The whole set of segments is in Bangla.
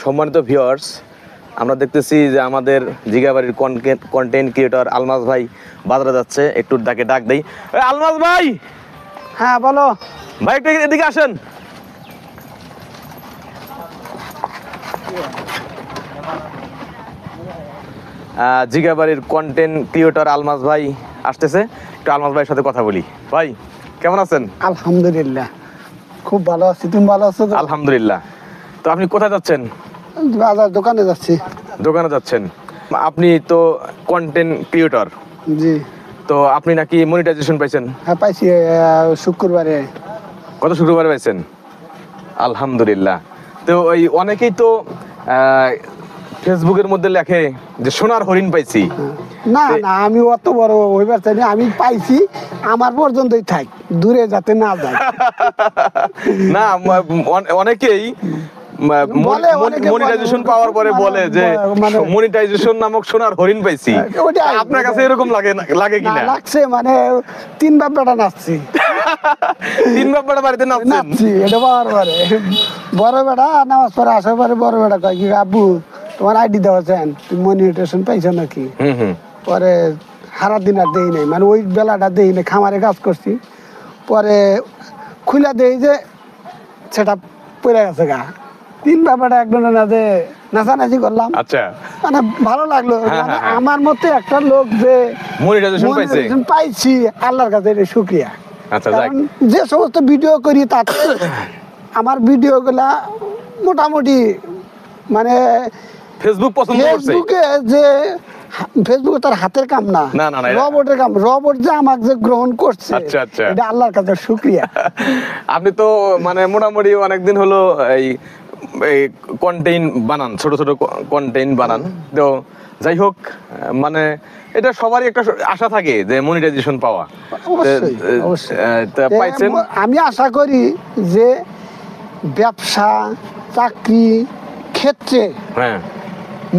সম্মানিত ভিউয়ার্স, আমরা দেখতেছি যে আমাদের জিগাবাড়ির কন্টেন্ট ক্রিয়েটর আলমাজ ভাই বাজারে যাচ্ছে। একটু তাকে ডাক দেই। আলমাজ ভাই! হ্যাঁ বলো ভাই, একটু এদিকে আসেন। জিগাবাড়ির কন্টেন্ট ক্রিয়েটর আলমাজ ভাই আসতেছে। একটু আলমাজ ভাইয়ের সাথে কথা বলি। ভাই কেমন আছেন? আলহামদুলিল্লাহ খুব ভালো আছি। তুমি ভালো আছো? আলহামদুলিল্লাহ। তো আপনি কোথায় যাচ্ছেন? বাজার দোকানে যাচ্ছি। দোকানে যাচ্ছেন। আপনি তো কন্টেন্ট ক্রিয়েটর, জি। তো আপনি নাকি মনিটাইজেশন পাইছেন? হ্যাঁ পাইছি, শুক্রবারে। কত শুক্রবারে পাইছেন? আলহামদুলিল্লাহ। তো ওই অনেকেই তো ফেসবুকের মধ্যে লেখে যে সোনার হরিণ পাইছি। না না, আমি অত বড় হইবার চাই না। আমি পাইছি, আমার পর্যন্তই থাক, দূরে যাতে না যায়। না, অনেকেই মনিটাইজেশন পাওয়ার পরে বলে যে মনিটাইজেশন নামক সোনার হরিণ পাইছি। আপনার কাছে এরকম লাগে কিনা? লাগছে, মানে 3 বাপ বেটা নাচছি। 3 বাপ বেটা বাড়িতে নাচছি? এটা বারবারে বড় বেটা নামাজ পড়ে আসার পরে বড় বেটা কয় কি, আব্বু তোমার আইডি দেওয়া চান, তুমি মনিটাইজেশন পাইছো নাকি? পরে সারা দিন আর দেই নাই, মানে ওই বেলাটা দেই নাই, খামারে কাজ করছি। পরে খুলে দেই যে সেটা পড়ে গেছে গা। 3 ব্যাপারটা একদম না যে নাচানাচি করলাম। আচ্ছা, মানে ভালো লাগলো। মানে আমার মতো একটা লোক যে মনিটাইজেশন পাইছি, আল্লাহর কাছে এটা শুকরিয়া। আচ্ছা, যে সমস্ত ভিডিও করি তাতে আমার ভিডিও গুলা মোটামুটি মানে ফেসবুক পছন্দ করছে। ফেসবুকে যে ফেসবুকে তার হাতের কাম না, রবটের কাম। রবট যে আমাকে যে গ্রহণ করছে, এটা আল্লাহর কাছে শুকরিয়া। আপনি তো মানে মোটামুটি অনেকদিন হলো এই কন্টেন্ট বানান, ছোট ছোট কন্টেন্ট বানান। তো যাই হোক, মানে এটা সবারই একটা আশা থাকে যে মনিটাইজেশন পাওয়া। পাইছেন? আমি আশা করি যে ব্যবসা চাকরি ক্ষেত্রে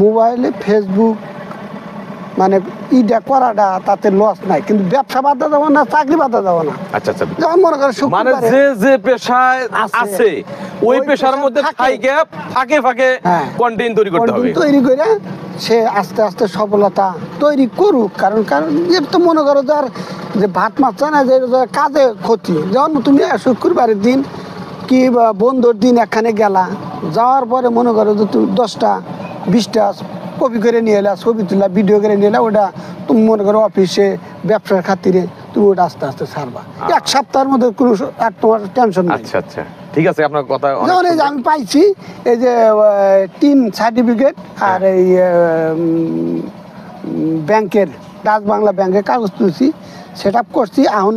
মোবাইলে ফেসবুক মানে ইটা করাটা তাতে লস নাই, কিন্তু ব্যবসা বাদ দেওয়া যাবো না, চাকরি বাদ দেওয়া যাবো না। আচ্ছা আচ্ছা, যেমন মনে করেন মানে যে পেশায় আছে ওই পেশার মধ্যে ফাঁকে ফাঁকে কন্টেন্ট তৈরি করতে হবে। তৈরি করে সে আস্তে আস্তে সফলতা তৈরি করুক। কারণ এর তো মনে করো যে ভাত মাছ না, যে কাজে ক্ষতি। যেমন তুমি শুক্রবারের দিন কি বন্ধুর দিন এখানে গেলা, যাওয়ার পরে মনে করো যে তুমি 10টা 20টা কপি করে নিয়ে এলা, ছবি তুলা, ভিডিও করে নিয়ে এলা, ওটা তুমি মনে করো অফিসে ব্যবসার খাতিরে তুমি ওটা আস্তে আস্তে ছাড়বা। 1 সপ্তাহের মধ্যে কোনো তোমার টেনশন নেই। আচ্ছা আচ্ছা, ঠিক আছে, আপনার কথা। যেমন এই যে আমি পাইছি এই যে 3 সার্টিফিকেট আর এই ব্যাংকের, ডাচ বাংলা ব্যাংকের কাগজ তুলছি, সেট আপ করছি। এখন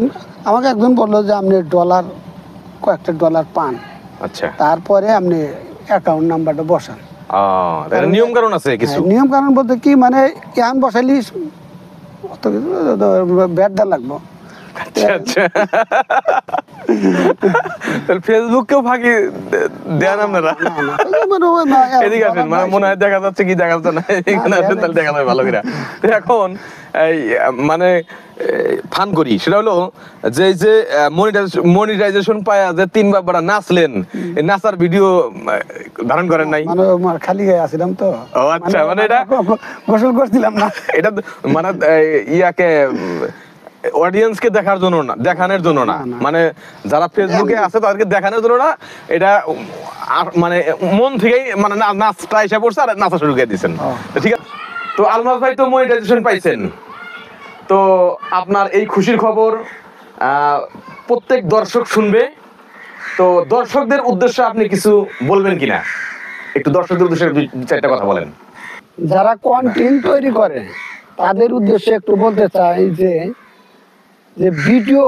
আমাকে একজন বললো যে আপনি কয়েকটা ডলার পান। আচ্ছা, তারপরে আপনি অ্যাকাউন্ট নাম্বারটা বসান। নিয়ম কারণ আছে কিছু। নিয়ম কারণ বলতে কি, মানে এখন বসাইলি ব্যাট দেওয়া লাগবো। আচ্ছা, ফেসবুককেও ফাঁকি দেন আপনারা? এদিকে আসেন, মানে মনে হয় দেখা যাচ্ছে কি দেখা যাচ্ছে না, এখানে আসেন তাহলে দেখা যাবে ভালো করে। এখন এই মানে ফান করি, সেটা হলো যে মনিটাইজেশন পায়া যে 3 বাবা নাচলেন, এই নাচার ভিডিও ধারণ করেন নাই? খালি গায়ে আসছিলাম তো। ও আচ্ছা, মানে এটা গোসল করছিলাম না, এটা মানে ইয়াকে অডিয়েন্সকে দেখানোর জন্য না, মানে যারা ফেসবুকে আছে তাদেরকে দেখানোর জন্য না, এটা মানে মন থেকেই মানে নাচটা এসে পড়ছে আর নাচা শুরু করে দিচ্ছেন। ঠিক আছে, তো আলমাজ ভাই তো মনিটাইজেশন পাইছেন, তো আপনার এই খুশির খবর প্রত্যেক দর্শক শুনবে। তো দর্শকদের উদ্দেশ্যে আপনি কিছু বলবেন কিনা? একটু দর্শকদের উদ্দেশ্যে 2-4টা কথা বলেন। যারা কন্টেন্ট তৈরি করে তাদের উদ্দেশ্যে একটু বলতে চাই যে ভিডিও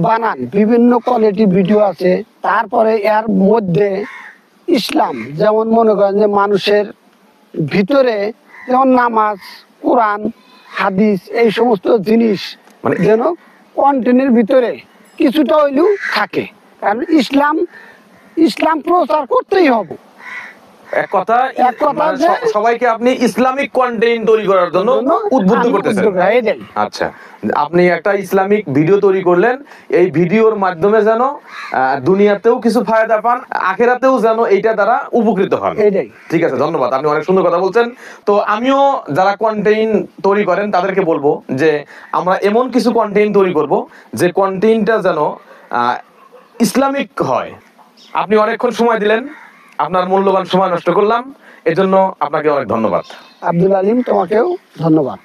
বানান, বিভিন্ন কোয়ালিটির ভিডিও আছে। তারপরে এর মধ্যে ইসলাম, যেমন মনে করেন যে মানুষের ভিতরে যেমন নামাজ, কোরআন, হাদিস, এই সমস্ত জিনিস মানে যেন কন্টেন্টের ভিতরে কিছুটা হইলেও থাকে। কারণ ইসলাম প্রচার করতেই হবে। এক কথা এক কথা মানে যে- সবাইকে আপনি ইসলামিক কন্টেন্ট তৈরি করার জন্য উদ্বুদ্ধ আমি করতেছেন। উদ্বুদ্ধ, এটাই। আচ্ছা, আপনি একটা ইসলামিক ভিডিও তৈরি করলেন, এই ভিডিওর মাধ্যমে যেন দুনিয়াতেও কিছু ফায়দা পান, আখেরাতেও যেন এইটা দ্বারা উপকৃত হন। এটাই। ঠিক আছে, ধন্যবাদ, আপনি অনেক সুন্দর কথা বলছেন। তো আমিও যারা কন্টেন্ট তৈরি করেন তাদেরকে বলবো যে আমরা এমন কিছু কন্টেন্ট তৈরি করব যে কন্টেন্টটা যেন ইসলামিক হয়। আপনি অনেকক্ষণ সময় দিলেন, আপনার মূল্যবান সময় নষ্ট করলাম, এজন্য আপনাকে অনেক ধন্যবাদ। আব্দুল আলিম, তোমাকেও ধন্যবাদ।